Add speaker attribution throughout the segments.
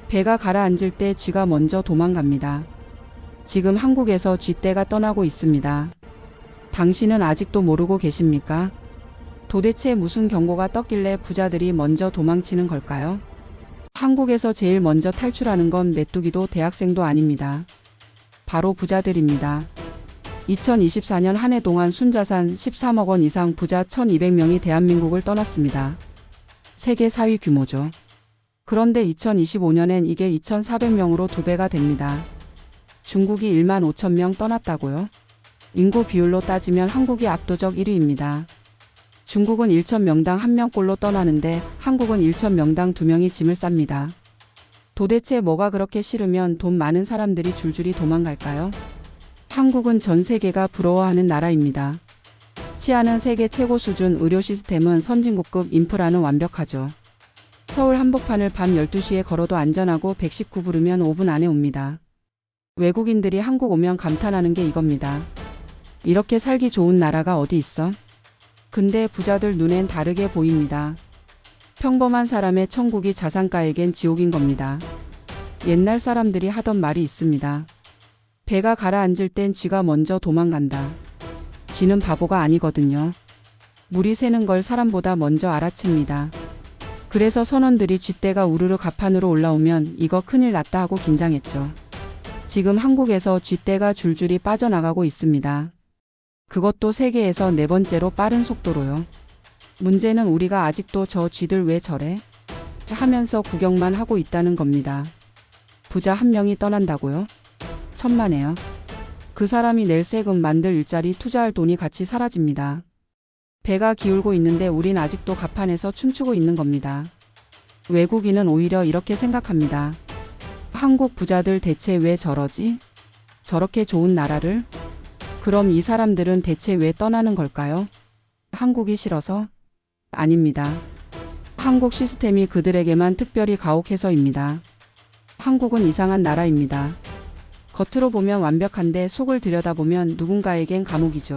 Speaker 1: 배가 가라앉을 때 쥐가 먼저 도망갑니다. 지금 한국에서 쥐떼가 떠나고 있습니다. 당신은 아직도 모르고 계십니까? 도대체 무슨 경고가 떴길래 부자들이 먼저 도망치는 걸까요? 한국에서 제일 먼저 탈출하는 건 메뚜기도 대학생도 아닙니다. 바로 부자들입니다. 2024년 한 해 동안 순자산 13억 원 이상 부자 1200명이 대한민국을 떠났습니다. 세계 4위 규모죠. 그런데 2025년엔 이게 2400명으로 2배가 됩니다. 중국이 1만 5천 명 떠났다고요? 인구 비율로 따지면 한국이 압도적 1위입니다. 중국은 1,000명당 1명꼴로 떠나는데 한국은 1,000명당 2명이 짐을 쌉니다. 도대체 뭐가 그렇게 싫으면 돈 많은 사람들이 줄줄이 도망갈까요? 한국은 전 세계가 부러워하는 나라입니다. 치안은 세계 최고 수준, 의료 시스템은 선진국급, 인프라는 완벽하죠. 서울 한복판을 밤 12시에 걸어도 안전하고 119 부르면 5분 안에 옵니다. 외국인들이 한국 오면 감탄하는 게 이겁니다. 이렇게 살기 좋은 나라가 어디 있어? 근데 부자들 눈엔 다르게 보입니다. 평범한 사람의 천국이 자산가에겐 지옥인 겁니다. 옛날 사람들이 하던 말이 있습니다. 배가 가라앉을 땐 쥐가 먼저 도망간다. 쥐는 바보가 아니거든요. 물이 새는 걸 사람보다 먼저 알아챕니다. 그래서 선원들이 쥐떼가 우르르 가판으로 올라오면 이거 큰일 났다 하고 긴장했죠. 지금 한국에서 쥐떼가 줄줄이 빠져나가고 있습니다. 그것도 세계에서 4번째로 빠른 속도로요. 문제는 우리가 아직도 저 쥐들 왜 저래? 하면서 구경만 하고 있다는 겁니다. 부자 한 명이 떠난다고요? 천만에요. 그 사람이 낼 세금, 만들 일자리, 투자할 돈이 같이 사라집니다. 배가 기울고 있는데 우린 아직도 가판에서 춤추고 있는 겁니다. 외국인은 오히려 이렇게 생각합니다. 한국 부자들 대체 왜 저러지? 저렇게 좋은 나라를? 그럼 이 사람들은 대체 왜 떠나는 걸까요? 한국이 싫어서? 아닙니다. 한국 시스템이 그들에게만 특별히 가혹해서입니다. 한국은 이상한 나라입니다. 겉으로 보면 완벽한데 속을 들여다보면 누군가에겐 감옥이죠.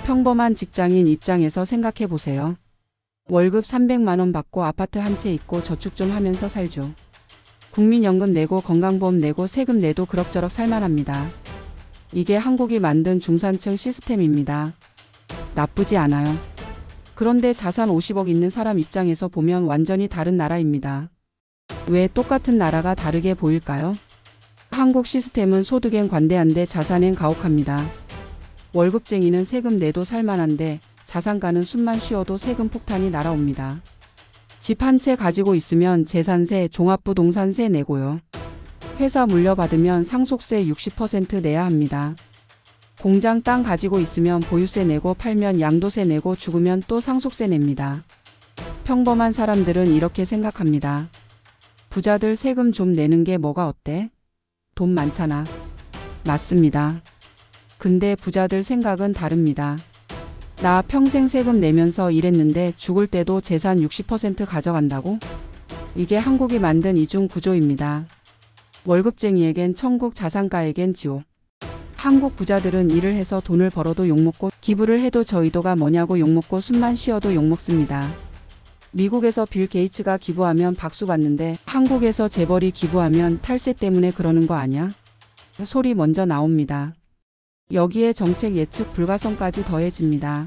Speaker 1: 평범한 직장인 입장에서 생각해 보세요. 월급 300만 원 받고 아파트 한 채 있고 저축 좀 하면서 살죠. 국민연금 내고 건강보험 내고 세금 내도 그럭저럭 살만합니다. 이게 한국이 만든 중산층 시스템입니다. 나쁘지 않아요. 그런데 자산 50억 있는 사람 입장에서 보면 완전히 다른 나라입니다. 왜 똑같은 나라가 다르게 보일까요? 한국 시스템은 소득엔 관대한데 자산엔 가혹합니다. 월급쟁이는 세금 내도 살만한데 자산가는 숨만 쉬어도 세금 폭탄이 날아옵니다. 집 한 채 가지고 있으면 재산세, 종합부동산세 내고요. 회사 물려받으면 상속세 60% 내야 합니다. 공장 땅 가지고 있으면 보유세 내고 팔면 양도세 내고 죽으면 또 상속세 냅니다. 평범한 사람들은 이렇게 생각합니다. 부자들 세금 좀 내는 게 뭐가 어때? 돈 많잖아. 맞습니다. 근데 부자들 생각은 다릅니다. 나 평생 세금 내면서 일했는데 죽을 때도 재산 60% 가져간다고? 이게 한국이 만든 이중 구조입니다. 월급쟁이에겐 천국, 자산가에겐 지옥. 한국 부자들은 일을 해서 돈을 벌어도 욕먹고 기부를 해도 저 의도가 뭐냐고 욕먹고 숨만 쉬어도 욕먹습니다. 미국에서 빌 게이츠가 기부하면 박수 받는데 한국에서 재벌이 기부하면 탈세 때문에 그러는 거 아냐? 소리 먼저 나옵니다. 여기에 정책 예측 불가성까지 더해집니다.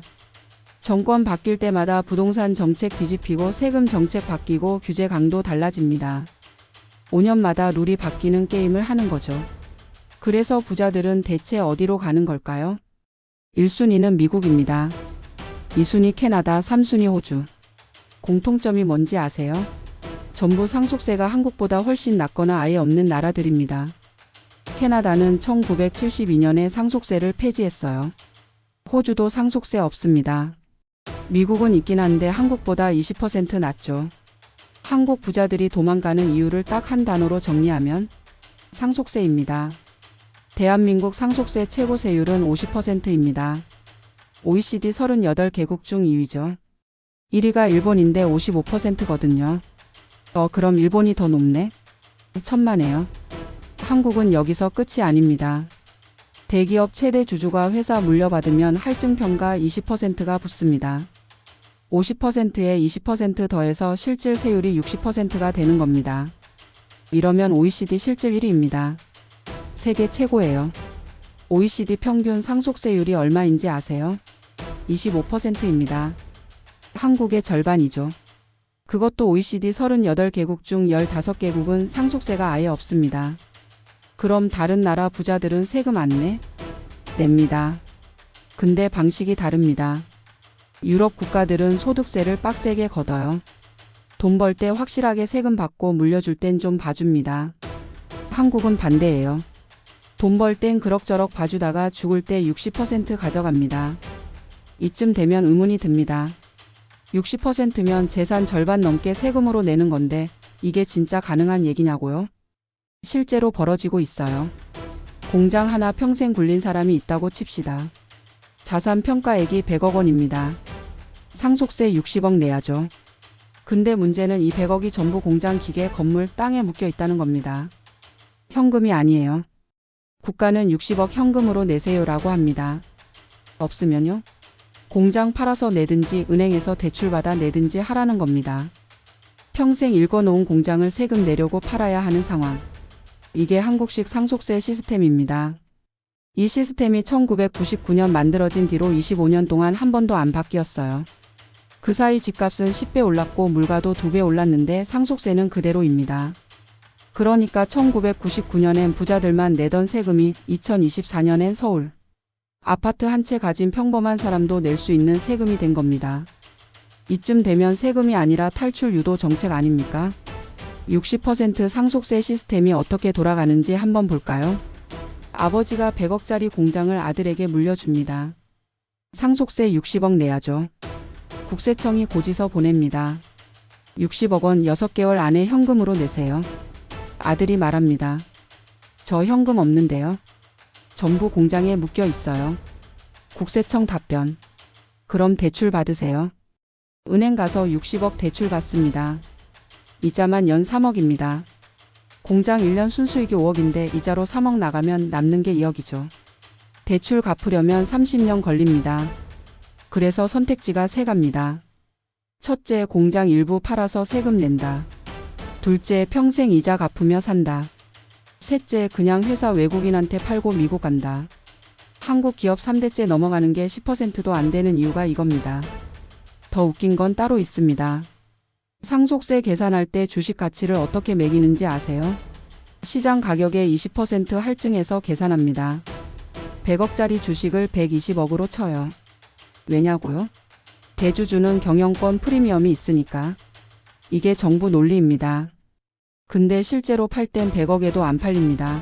Speaker 1: 정권 바뀔 때마다 부동산 정책 뒤집히고 세금 정책 바뀌고 규제 강도 달라집니다. 5년마다 룰이 바뀌는 게임을 하는 거죠. 그래서 부자들은 대체 어디로 가는 걸까요? 1순위는 미국입니다. 2순위 캐나다, 3순위 호주. 공통점이 뭔지 아세요? 전부 상속세가 한국보다 훨씬 낮거나 아예 없는 나라들입니다. 캐나다는 1972년에 상속세를 폐지했어요. 호주도 상속세 없습니다. 미국은 있긴 한데 한국보다 20% 낮죠. 한국 부자들이 도망가는 이유를 딱 한 단어로 정리하면 상속세입니다. 대한민국 상속세 최고 세율은 50%입니다. OECD 38개국 중 2위죠. 1위가 일본인데 55%거든요. 그럼 일본이 더 높네? 천만에요. 한국은 여기서 끝이 아닙니다. 대기업 최대 주주가 회사 물려받으면 할증평가 20%가 붙습니다. 50%에 20% 더해서 실질 세율이 60%가 되는 겁니다. 이러면 OECD 실질 1위입니다. 세계 최고예요. OECD 평균 상속세율이 얼마인지 아세요? 25%입니다. 한국의 절반이죠. 그것도 OECD 38개국 중 15개국은 상속세가 아예 없습니다. 그럼 다른 나라 부자들은 세금 안 내? 냅니다. 근데 방식이 다릅니다. 유럽 국가들은 소득세를 빡세게 걷어요. 돈 벌 때 확실하게 세금 받고 물려줄 땐 좀 봐줍니다. 한국은 반대예요. 돈 벌 땐 그럭저럭 봐주다가 죽을 때 60% 가져갑니다. 이쯤 되면 의문이 듭니다. 60%면 재산 절반 넘게 세금으로 내는 건데 이게 진짜 가능한 얘기냐고요? 실제로 벌어지고 있어요. 공장 하나 평생 굴린 사람이 있다고 칩시다. 자산 평가액이 100억 원입니다. 상속세 60억 내야죠. 근데 문제는 이 100억이 전부 공장 기계, 건물, 땅에 묶여 있다는 겁니다. 현금이 아니에요. 국가는 60억 현금으로 내세요라고 합니다. 없으면요? 공장 팔아서 내든지 은행에서 대출받아 내든지 하라는 겁니다. 평생 읽어놓은 공장을 세금 내려고 팔아야 하는 상황. 이게 한국식 상속세 시스템입니다. 이 시스템이 1999년 만들어진 뒤로 25년 동안 한 번도 안 바뀌었어요. 그 사이 집값은 10배 올랐고 물가도 2배 올랐는데 상속세는 그대로입니다. 그러니까 1999년엔 부자들만 내던 세금이 2024년엔 서울 아파트 한 채 가진 평범한 사람도 낼 수 있는 세금이 된 겁니다. 이쯤 되면 세금이 아니라 탈출 유도 정책 아닙니까? 60% 상속세 시스템이 어떻게 돌아가는지 한번 볼까요? 아버지가 100억짜리 공장을 아들에게 물려줍니다. 상속세 60억 내야죠. 국세청이 고지서 보냅니다. 60억 원 6개월 안에 현금으로 내세요. 아들이 말합니다. 저 현금 없는데요. 전부 공장에 묶여 있어요. 국세청 답변. 그럼 대출 받으세요. 은행 가서 60억 대출 받습니다. 이자만 연 3억입니다. 공장 1년 순수익이 5억인데 이자로 3억 나가면 남는 게 2억이죠. 대출 갚으려면 30년 걸립니다. 그래서 선택지가 세 갑니다. 첫째, 공장 일부 팔아서 세금 낸다. 둘째, 평생 이자 갚으며 산다. 셋째, 그냥 회사 외국인한테 팔고 미국 간다. 한국 기업 3대째 넘어가는 게 10%도 안 되는 이유가 이겁니다. 더 웃긴 건 따로 있습니다. 상속세 계산할 때 주식 가치를 어떻게 매기는지 아세요? 시장 가격의 20% 할증해서 계산합니다. 100억짜리 주식을 120억으로 쳐요. 왜냐고요? 대주주는 경영권 프리미엄이 있으니까. 이게 정부 논리입니다. 근데 실제로 팔 땐 100억에도 안 팔립니다.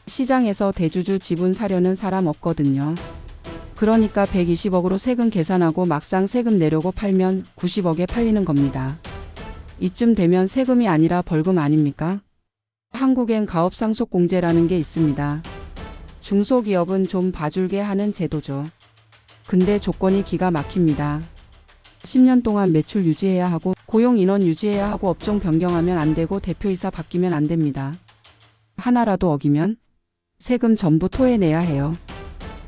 Speaker 1: 시장에서 대주주 지분 사려는 사람 없거든요. 그러니까 120억으로 세금 계산하고 막상 세금 내려고 팔면 90억에 팔리는 겁니다. 이쯤 되면 세금이 아니라 벌금 아닙니까? 한국엔 가업상속공제라는 게 있습니다. 중소기업은 좀 봐줄게 하는 제도죠. 근데 조건이 기가 막힙니다. 10년 동안 매출 유지해야 하고 고용 인원 유지해야 하고 업종 변경하면 안 되고 대표이사 바뀌면 안 됩니다. 하나라도 어기면 세금 전부 토해내야 해요.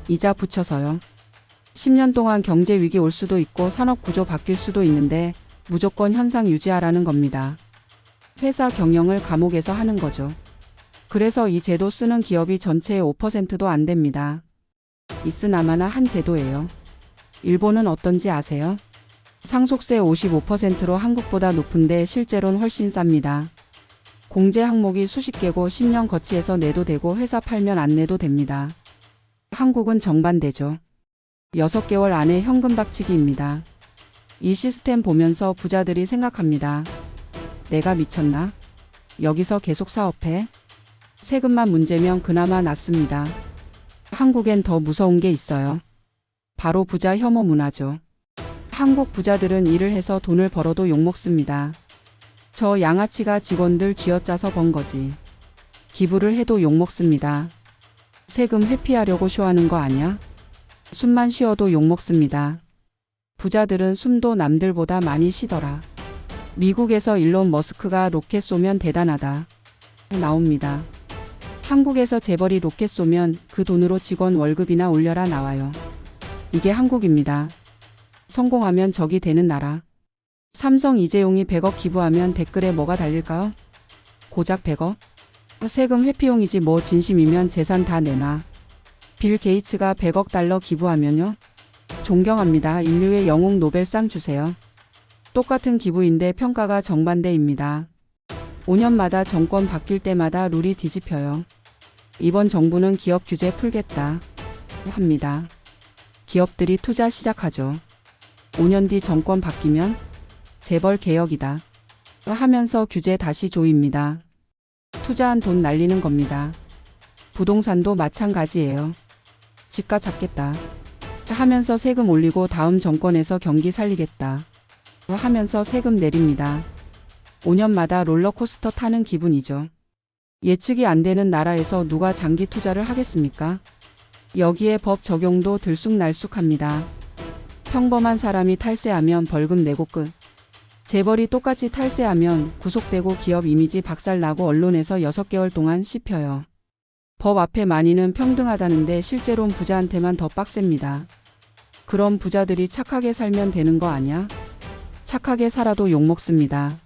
Speaker 1: 이자 붙여서요. 10년 동안 경제 위기 올 수도 있고 산업 구조 바뀔 수도 있는데 무조건 현상 유지하라는 겁니다. 회사 경영을 감옥에서 하는 거죠. 그래서 이 제도 쓰는 기업이 전체의 5%도 안 됩니다. 있으나마나 한 제도예요. 일본은 어떤지 아세요? 상속세 55%로 한국보다 높은데 실제로는 훨씬 쌉니다. 공제 항목이 수십 개고 10년 거치해서 내도 되고 회사 팔면 안 내도 됩니다. 한국은 정반대죠. 6개월 안에 현금 박치기입니다. 이 시스템 보면서 부자들이 생각합니다. 내가 미쳤나? 여기서 계속 사업해? 세금만 문제면 그나마 낫습니다. 한국엔 더 무서운 게 있어요. 바로 부자 혐오 문화죠. 한국 부자들은 일을 해서 돈을 벌어도 욕먹습니다. 저 양아치가 직원들 쥐어짜서 번 거지. 기부를 해도 욕먹습니다. 세금 회피하려고 쇼하는 거 아냐? 숨만 쉬어도 욕먹습니다. 부자들은 숨도 남들보다 많이 쉬더라. 미국에서 일론 머스크가 로켓 쏘면 대단하다. 나옵니다. 한국에서 재벌이 로켓 쏘면 그 돈으로 직원 월급이나 올려라 나와요. 이게 한국입니다. 성공하면 적이 되는 나라. 삼성 이재용이 100억 기부하면 댓글에 뭐가 달릴까요? 고작 100억? 세금 회피용이지 뭐 진심이면 재산 다 내놔. 빌 게이츠가 100억 달러 기부하면요? 존경합니다. 인류의 영웅 노벨상 주세요. 똑같은 기부인데 평가가 정반대입니다. 5년마다 정권 바뀔 때마다 룰이 뒤집혀요. 이번 정부는 기업 규제 풀겠다 합니다. 기업들이 투자 시작하죠. 5년 뒤 정권 바뀌면 재벌 개혁이다 하면서 규제 다시 조입니다. 투자한 돈 날리는 겁니다. 부동산도 마찬가지예요. 집값 잡겠다 하면서 세금 올리고 다음 정권에서 경기 살리겠다 하면서 세금 내립니다. 5년마다 롤러코스터 타는 기분이죠. 예측이 안 되는 나라에서 누가 장기 투자를 하겠습니까? 여기에 법 적용도 들쑥날쑥합니다. 평범한 사람이 탈세하면 벌금 내고 끝. 재벌이 똑같이 탈세하면 구속되고 기업 이미지 박살나고 언론에서 6개월 동안 씹혀요. 법 앞에 만인은 평등하다는데 실제로는 부자한테만 더 빡셉니다. 그럼 부자들이 착하게 살면 되는 거 아냐? 착하게 살아도 욕먹습니다.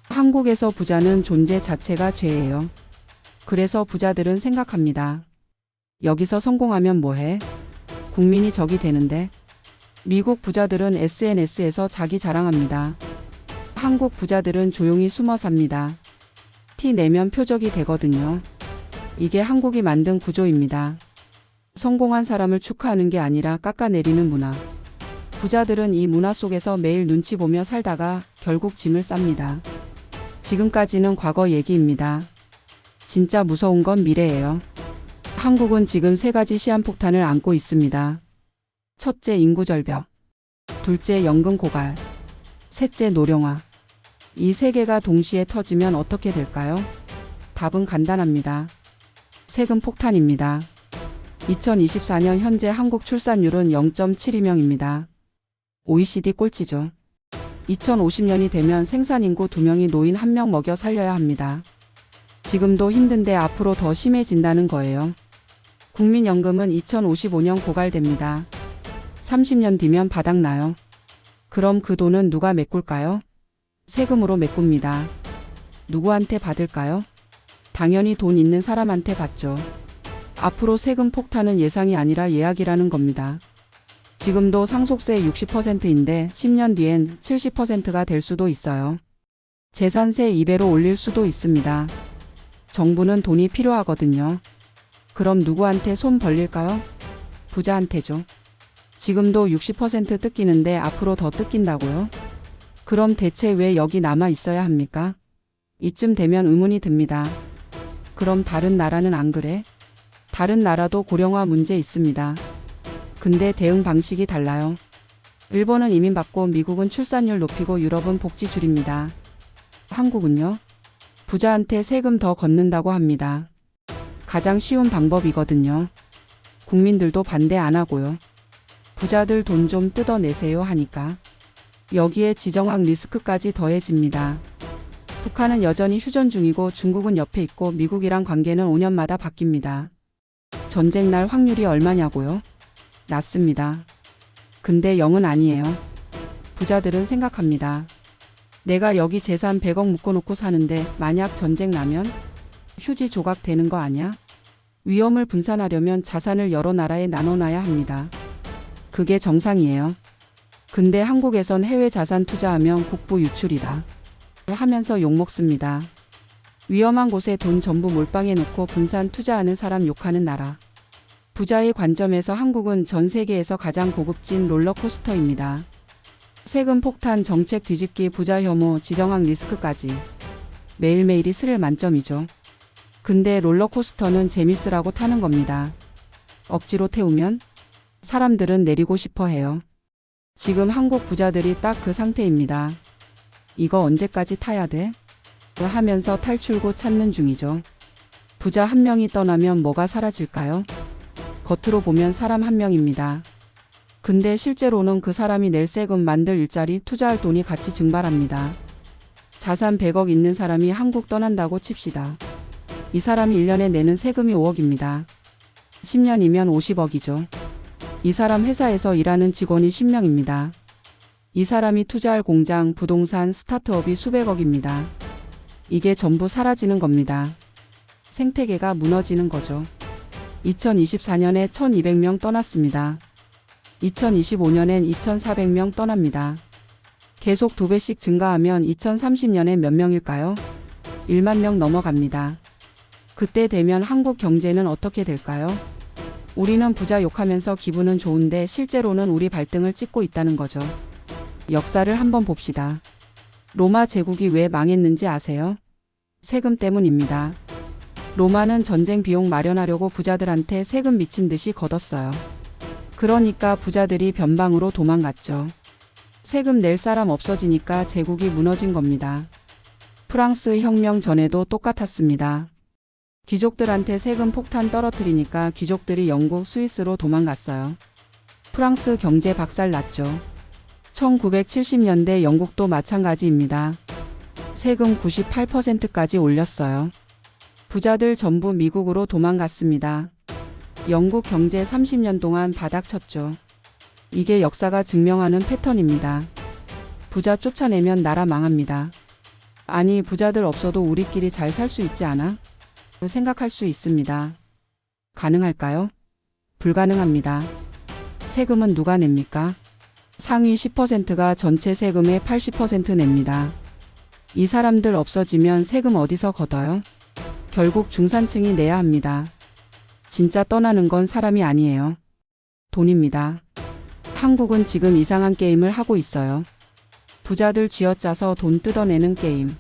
Speaker 1: 한국에서 부자는 존재 자체가 죄예요. 그래서 부자들은 생각합니다. 여기서 성공하면 뭐해? 국민이 적이 되는데. 미국 부자들은 SNS에서 자기 자랑합니다. 한국 부자들은 조용히 숨어 삽니다. 티 내면 표적이 되거든요. 이게 한국이 만든 구조입니다. 성공한 사람을 축하하는 게 아니라 깎아내리는 문화. 부자들은 이 문화 속에서 매일 눈치 보며 살다가 결국 짐을 쌉니다. 지금까지는 과거 얘기입니다. 진짜 무서운 건 미래예요. 한국은 지금 3가지 시한폭탄을 안고 있습니다. 첫째 인구 절벽, 둘째 연금 고갈, 셋째 노령화. 이 3개가 동시에 터지면 어떻게 될까요? 답은 간단합니다. 세금 폭탄입니다. 2024년 현재 한국 출산율은 0.72명입니다. OECD 꼴찌죠. 2050년이 되면 생산인구 2명이 노인 1명 먹여 살려야 합니다. 지금도 힘든데 앞으로 더 심해진다는 거예요. 국민연금은 2055년 고갈됩니다. 30년 뒤면 바닥나요. 그럼 그 돈은 누가 메꿀까요? 세금으로 메꿉니다. 누구한테 받을까요? 당연히 돈 있는 사람한테 받죠. 앞으로 세금 폭탄은 예상이 아니라 예약이라는 겁니다. 지금도 상속세 60%인데 10년 뒤엔 70%가 될 수도 있어요. 재산세 2배로 올릴 수도 있습니다. 정부는 돈이 필요하거든요. 그럼 누구한테 손 벌릴까요? 부자한테죠. 지금도 60% 뜯기는데 앞으로 더 뜯긴다고요? 그럼 대체 왜 여기 남아 있어야 합니까? 이쯤 되면 의문이 듭니다. 그럼 다른 나라는 안 그래? 다른 나라도 고령화 문제 있습니다. 근데 대응 방식이 달라요. 일본은 이민 받고 미국은 출산율 높이고 유럽은 복지 줄입니다. 한국은요? 부자한테 세금 더 걷는다고 합니다. 가장 쉬운 방법이거든요. 국민들도 반대 안 하고요. 부자들 돈 좀 뜯어내세요 하니까. 여기에 지정학 리스크까지 더해집니다. 북한은 여전히 휴전 중이고 중국은 옆에 있고 미국이랑 관계는 5년마다 바뀝니다. 전쟁 날 확률이 얼마냐고요? 낮습니다. 근데 0은 아니에요. 부자들은 생각합니다. 내가 여기 재산 100억 묶어놓고 사는데 만약 전쟁 나면 휴지 조각 되는 거 아냐? 위험을 분산하려면 자산을 여러 나라에 나눠놔야 합니다. 그게 정상이에요. 근데 한국에선 해외 자산 투자하면 국부 유출이다 하면서 욕먹습니다. 위험한 곳에 돈 전부 몰빵해 놓고 분산 투자하는 사람 욕하는 나라. 부자의 관점에서 한국은 전 세계에서 가장 고급진 롤러코스터입니다. 세금 폭탄, 정책 뒤집기, 부자 혐오, 지정학 리스크까지. 매일매일이 스릴 만점이죠. 근데 롤러코스터는 재밌으라고 타는 겁니다. 억지로 태우면 사람들은 내리고 싶어 해요. 지금 한국 부자들이 딱 그 상태입니다. 이거 언제까지 타야 돼? 하면서 탈출구 찾는 중이죠. 부자 한 명이 떠나면 뭐가 사라질까요? 겉으로 보면 사람 한 명입니다. 근데 실제로는 그 사람이 낼 세금, 만들 일자리, 투자할 돈이 같이 증발합니다. 자산 100억 있는 사람이 한국 떠난다고 칩시다. 이 사람이 1년에 내는 세금이 5억입니다. 10년이면 50억이죠. 이 사람 회사에서 일하는 직원이 10명입니다. 이 사람이 투자할 공장, 부동산, 스타트업이 수백억입니다. 이게 전부 사라지는 겁니다. 생태계가 무너지는 거죠. 2024년에 1200명 떠났습니다. 2025년엔 2400명 떠납니다. 계속 2배씩 증가하면 2030년엔 몇 명일까요? 1만 명 넘어갑니다. 그때 되면 한국 경제는 어떻게 될까요? 우리는 부자 욕하면서 기분은 좋은데 실제로는 우리 발등을 찍고 있다는 거죠. 역사를 한번 봅시다. 로마 제국이 왜 망했는지 아세요? 세금 때문입니다. 로마는 전쟁 비용 마련하려고 부자들한테 세금 미친 듯이 걷었어요. 그러니까 부자들이 변방으로 도망갔죠. 세금 낼 사람 없어지니까 제국이 무너진 겁니다. 프랑스 혁명 전에도 똑같았습니다. 귀족들한테 세금 폭탄 떨어뜨리니까 귀족들이 영국, 스위스로 도망갔어요. 프랑스 경제 박살 났죠. 1970년대 영국도 마찬가지입니다. 세금 98%까지 올렸어요. 부자들 전부 미국으로 도망갔습니다. 영국 경제 30년 동안 바닥쳤죠. 이게 역사가 증명하는 패턴입니다. 부자 쫓아내면 나라 망합니다. 아니, 부자들 없어도 우리끼리 잘 살 수 있지 않아? 생각할 수 있습니다. 가능할까요? 불가능합니다. 세금은 누가 냅니까? 상위 10%가 전체 세금의 80% 냅니다. 이 사람들 없어지면 세금 어디서 걷어요? 결국 중산층이 내야 합니다. 진짜 떠나는 건 사람이 아니에요. 돈입니다. 한국은 지금 이상한 게임을 하고 있어요. 부자들 쥐어짜서 돈 뜯어내는 게임.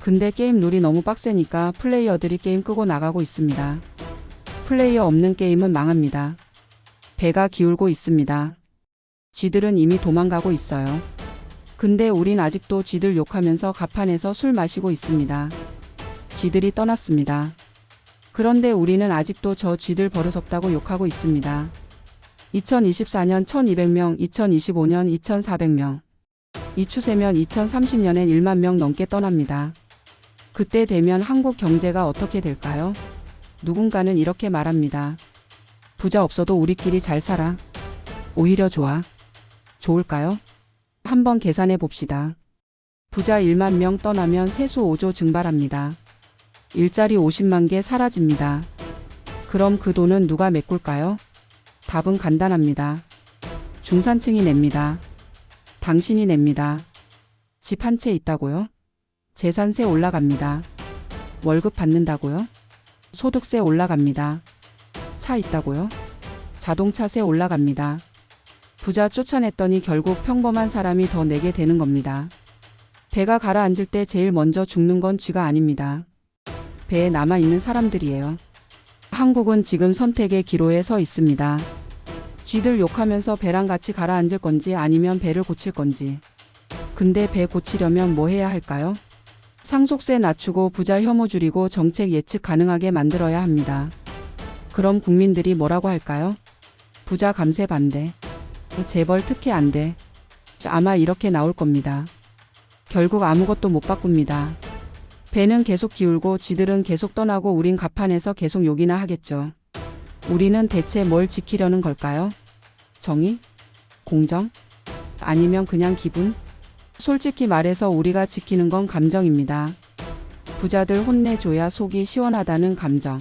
Speaker 1: 근데 게임 룰이 너무 빡세니까 플레이어들이 게임 끄고 나가고 있습니다. 플레이어 없는 게임은 망합니다. 배가 기울고 있습니다. 쥐들은 이미 도망가고 있어요. 근데 우린 아직도 쥐들 욕하면서 가판에서 술 마시고 있습니다. 쥐들이 떠났습니다. 그런데 우리는 아직도 저 쥐들 버릇없다고 욕하고 있습니다. 2024년 1200명, 2025년 2400명. 이 추세면 2030년엔 1만 명 넘게 떠납니다. 그때 되면 한국 경제가 어떻게 될까요? 누군가는 이렇게 말합니다. 부자 없어도 우리끼리 잘 살아. 오히려 좋아. 좋을까요? 한번 계산해 봅시다. 부자 1만 명 떠나면 세수 5조 증발합니다. 일자리 50만 개 사라집니다. 그럼 그 돈은 누가 메꿀까요? 답은 간단합니다. 중산층이 냅니다. 당신이 냅니다. 집 한 채 있다고요? 재산세 올라갑니다. 월급 받는다고요? 소득세 올라갑니다. 차 있다고요? 자동차세 올라갑니다. 부자 쫓아냈더니 결국 평범한 사람이 더 내게 되는 겁니다. 배가 가라앉을 때 제일 먼저 죽는 건 쥐가 아닙니다. 배에 남아있는 사람들이에요. 한국은 지금 선택의 기로에 서 있습니다. 쥐들 욕하면서 배랑 같이 가라앉을 건지 아니면 배를 고칠 건지. 근데 배 고치려면 뭐 해야 할까요? 상속세 낮추고 부자 혐오 줄이고 정책 예측 가능하게 만들어야 합니다. 그럼 국민들이 뭐라고 할까요? 부자 감세 반대. 재벌 특혜 안 돼. 아마 이렇게 나올 겁니다. 결국 아무것도 못 바꿉니다. 배는 계속 기울고 쥐들은 계속 떠나고 우린 가판에서 계속 욕이나 하겠죠. 우리는 대체 뭘 지키려는 걸까요? 정의? 공정? 아니면 그냥 기분? 솔직히 말해서 우리가 지키는 건 감정입니다. 부자들 혼내줘야 속이 시원하다는 감정.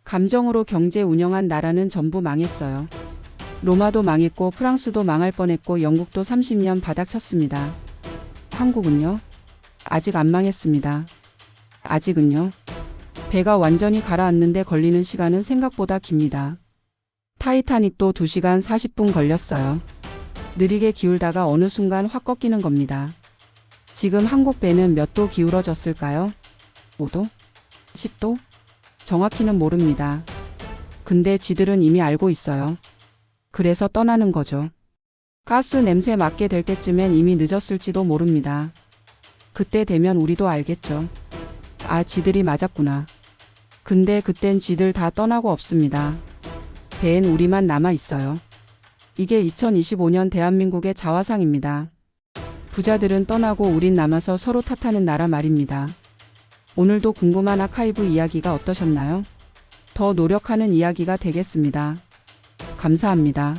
Speaker 1: 감정으로 경제 운영한 나라는 전부 망했어요. 로마도 망했고 프랑스도 망할 뻔했고 영국도 30년 바닥쳤습니다. 한국은요? 아직 안 망했습니다. 아직은요? 배가 완전히 가라앉는데 걸리는 시간은 생각보다 깁니다. 타이타닉도 2시간 40분 걸렸어요. 느리게 기울다가 어느 순간 확 꺾이는 겁니다. 지금 한국 배는 몇 도 기울어졌을까요? 5도? 10도? 정확히는 모릅니다. 근데 쥐들은 이미 알고 있어요. 그래서 떠나는 거죠. 가스 냄새 맡게 될 때쯤엔 이미 늦었을지도 모릅니다. 그때 되면 우리도 알겠죠. 아, 쥐들이 맞았구나. 근데 그땐 쥐들 다 떠나고 없습니다. 배엔 우리만 남아 있어요. 이게 2025년 대한민국의 자화상입니다. 부자들은 떠나고 우린 남아서 서로 탓하는 나라 말입니다. 오늘도 궁금한 아카이브 이야기가 어떠셨나요? 더 노력하는 이야기가 되겠습니다. 감사합니다.